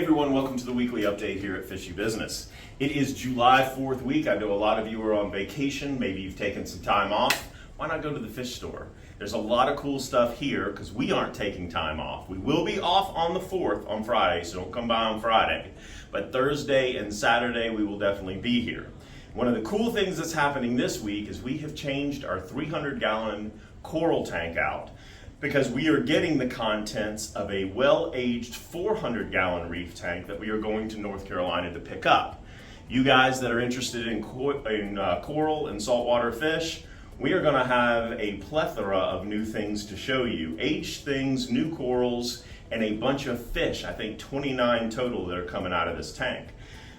everyone, welcome to the weekly update here at Fishy Business. It is July 4th week. I know a lot of you are on vacation, maybe you've taken some time off. Why not go to the fish store? There's a lot of cool stuff here because we aren't taking time off. We will be off on the 4th on Friday, so don't come by on Friday. But Thursday and Saturday we will definitely be here. One of the cool things that's happening this week is we have changed our 300-gallon coral tank out, because we are getting the contents of a well-aged 400-gallon reef tank that we are going to North Carolina to pick up. You guys that are interested in coral and saltwater fish, we are going to have a plethora of new things to show you. Aged things, new corals, and a bunch of fish, I think 29 total that are coming out of this tank.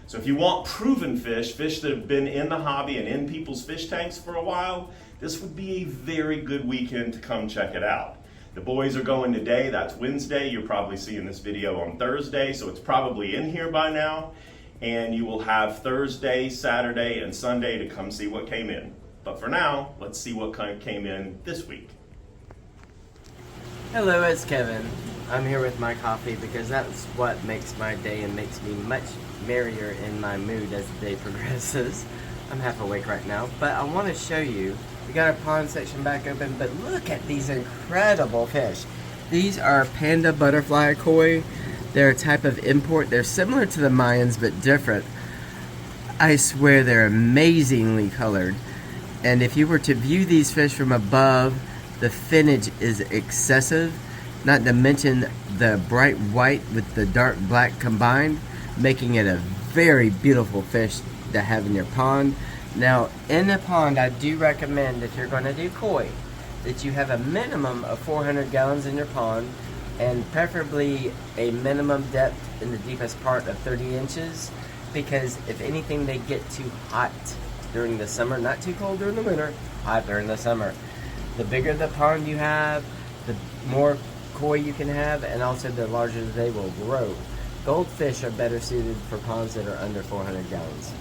So if you want proven fish that have been in the hobby and in people's fish tanks for a while, this would be a very good weekend to come check it out. The boys are going today, that's Wednesday. You're probably seeing this video on Thursday, so it's probably in here by now. And you will have Thursday, Saturday, and Sunday to come see what came in. But for now, let's see what kind of came in this week. Hello, it's Kevin. I'm here with my coffee because that's what makes my day and makes me much merrier in my mood as the day progresses. I'm half awake right now, but I want to show you. We got our pond section back open, but look at these incredible fish. These are panda butterfly koi. They're a type of import. They're similar to the Mayans, but different. I swear they're amazingly colored. And if you were to view these fish from above, the finnage is excessive. Not to mention the bright white with the dark black combined, making it a very beautiful fish to have in your pond. Now, in the pond, I do recommend, if you're going to do koi, that you have a minimum of 400 gallons in your pond, and preferably a minimum depth in the deepest part of 30 inches, because if anything, they get too hot during the summer. Not too cold during the winter, hot during the summer. The bigger the pond you have, the more koi you can have, and also the larger they will grow. Goldfish are better suited for ponds that are under 400 gallons.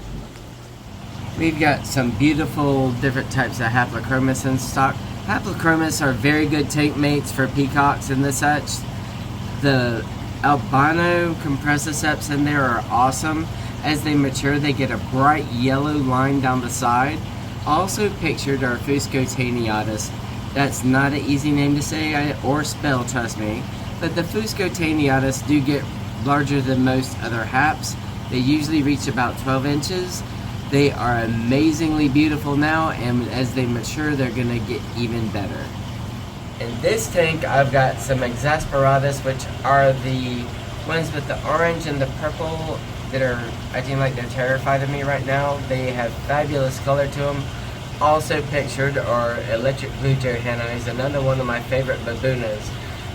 We've got some beautiful different types of haplochromis in stock. Haplochromis are very good tank mates for peacocks and the such. The albino compressiceps in there are awesome. As they mature, they get a bright yellow line down the side. Also pictured are Fuscotaneatus. That's not an easy name to say or spell, trust me. But the Fuscotaneatus do get larger than most other haps. They usually reach about 12 inches. They are amazingly beautiful now, and as they mature, they're going to get even better. In this tank, I've got some Exasperatus, which are the ones with the orange and the purple that are acting like they're terrified of me right now. They have fabulous color to them. Also pictured are electric blue Johannis, another one of my favorite babunas.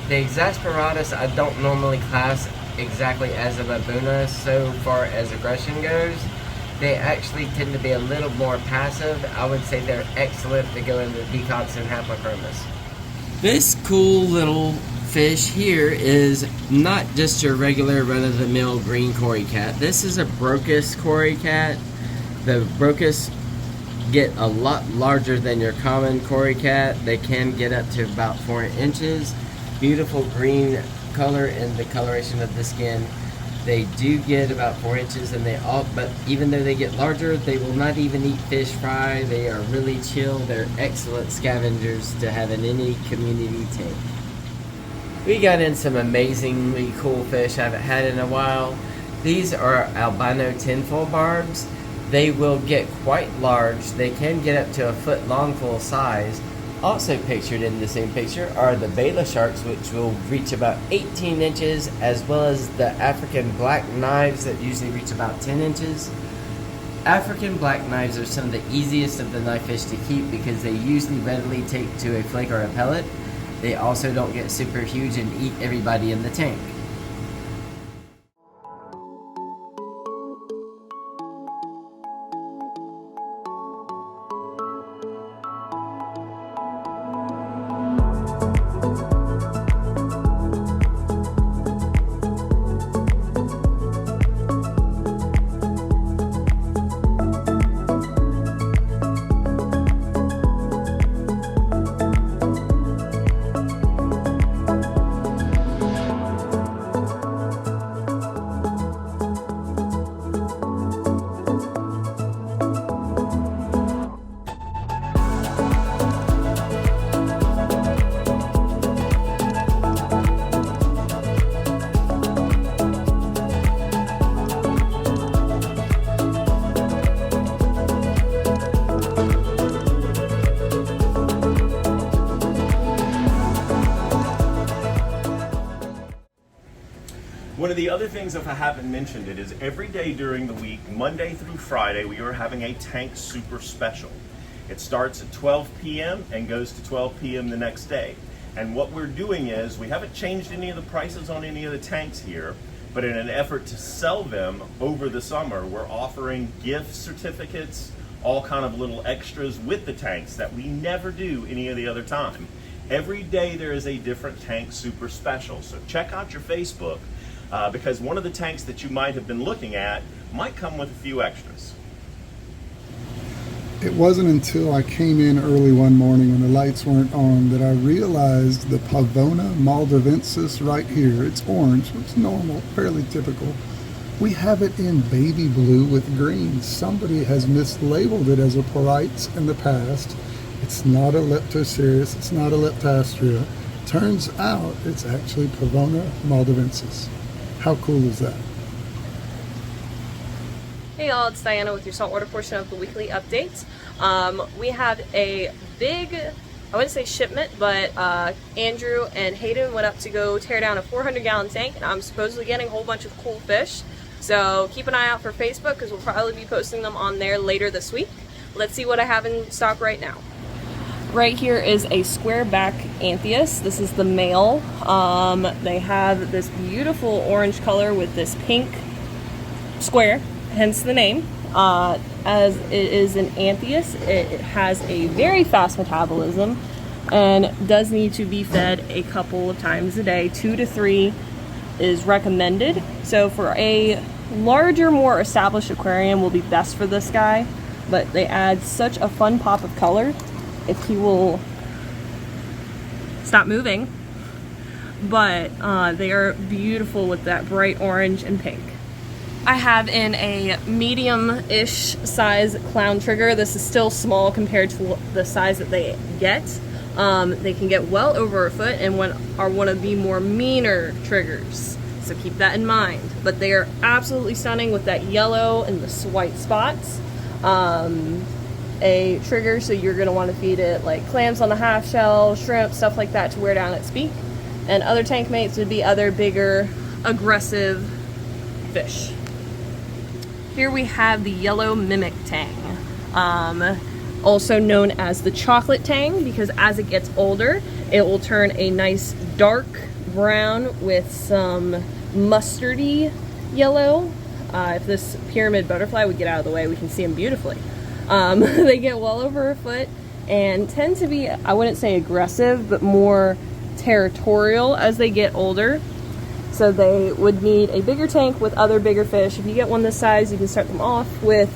The Exasperatus I don't normally class exactly as a babuna so far as aggression goes. They actually tend to be a little more passive. I would say they're excellent to go into peacocks and haplochromis. This cool little fish here is not just your regular run-of-the-mill green cory cat. This is a Brocus cory cat. The Brocus get a lot larger than your common cory cat. They can get up to about 4 inches. Beautiful green color in the coloration of the skin. They do get about 4 inches, and but even though they get larger, they will not even eat fish fry. They are really chill. They're excellent scavengers to have in any community tank. We got in some amazingly cool fish I haven't had in a while. These are albino tinfoil barbs. They will get quite large. They can get up to a foot long full size. Also pictured in the same picture are the Bela sharks, which will reach about 18 inches, as well as the African black knives that usually reach about 10 inches. African black knives are some of the easiest of the knife fish to keep because they usually readily take to a flake or a pellet. They also don't get super huge and eat everybody in the tank. the other things, if I haven't mentioned it, is every day during the week, Monday through Friday, we are having a tank super special. It starts at 12 p.m. and goes to 12 p.m. the next day. And what we're doing is, we haven't changed any of the prices on any of the tanks here, but in an effort to sell them over the summer, we're offering gift certificates, all kind of little extras with the tanks that we never do any of the other time. Every day there is a different tank super special. So check out your Facebook because one of the tanks that you might have been looking at might come with a few extras. It wasn't until I came in early one morning when the lights weren't on that I realized the Pavona maldavensis right here. It's orange, it's normal, fairly typical. We have it in baby blue with green. Somebody has mislabeled it as a Porites in the past. It's not a Leptocereus, it's not a Leptastria. Turns out it's actually Pavona maldavensis. How cool is that? Hey y'all, it's Diana with your saltwater portion of the weekly update. We have a big, I wouldn't say shipment, but Andrew and Hayden went up to go tear down a 400-gallon tank, and I'm supposedly getting a whole bunch of cool fish. So keep an eye out for Facebook because we'll probably be posting them on there later this week. Let's see what I have in stock right now. Right here is a square back Anthias. This is the male. They have this beautiful orange color with this pink square, hence the name. As it is an Anthias, it has a very fast metabolism and does need to be fed a couple of times a day. 2 to 3 is recommended. So for a larger, more established aquarium will be best for this guy, but they add such a fun pop of color if he will stop moving. But they are beautiful with that bright orange and pink. I have in a medium-ish size clown trigger. This is still small compared to the size that they get. They can get well over a foot and are one of the more meaner triggers. So keep that in mind. But they are absolutely stunning with that yellow and the white spots. A trigger, so you're going to want to feed it like clams on the half shell, shrimp, stuff like that to wear down its beak. And other tank mates would be other bigger, aggressive fish. Here we have the yellow mimic tang, also known as the chocolate tang, because as it gets older, it will turn a nice dark brown with some mustardy yellow. If this pyramid butterfly would get out of the way, we can see them beautifully. They get well over a foot and tend to be, I wouldn't say aggressive, but more territorial as they get older. So they would need a bigger tank with other bigger fish. If you get one this size, you can start them off with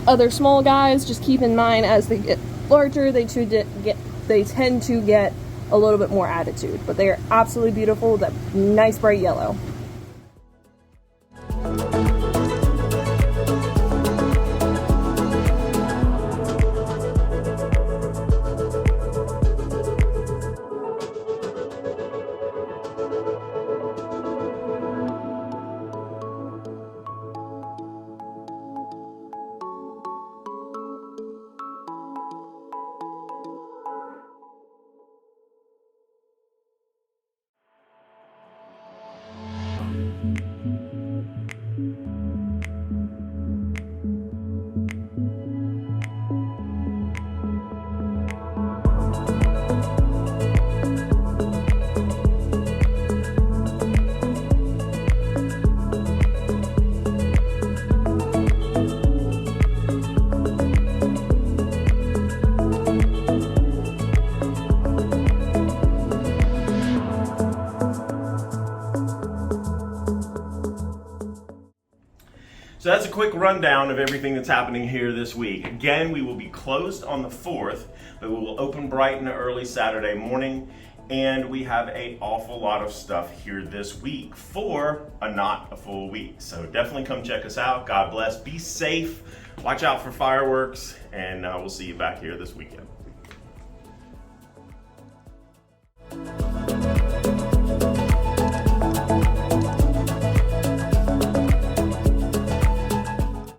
other small guys. Just keep in mind as they get larger, they tend to get a little bit more attitude. But they are absolutely beautiful, that nice bright yellow. So that's a quick rundown of everything that's happening here this week. Again, we will be closed on the 4th, but we will open bright and early Saturday morning. And we have an awful lot of stuff here this week for not a full week. So definitely come check us out. God bless. Be safe. Watch out for fireworks. And we'll see you back here this weekend.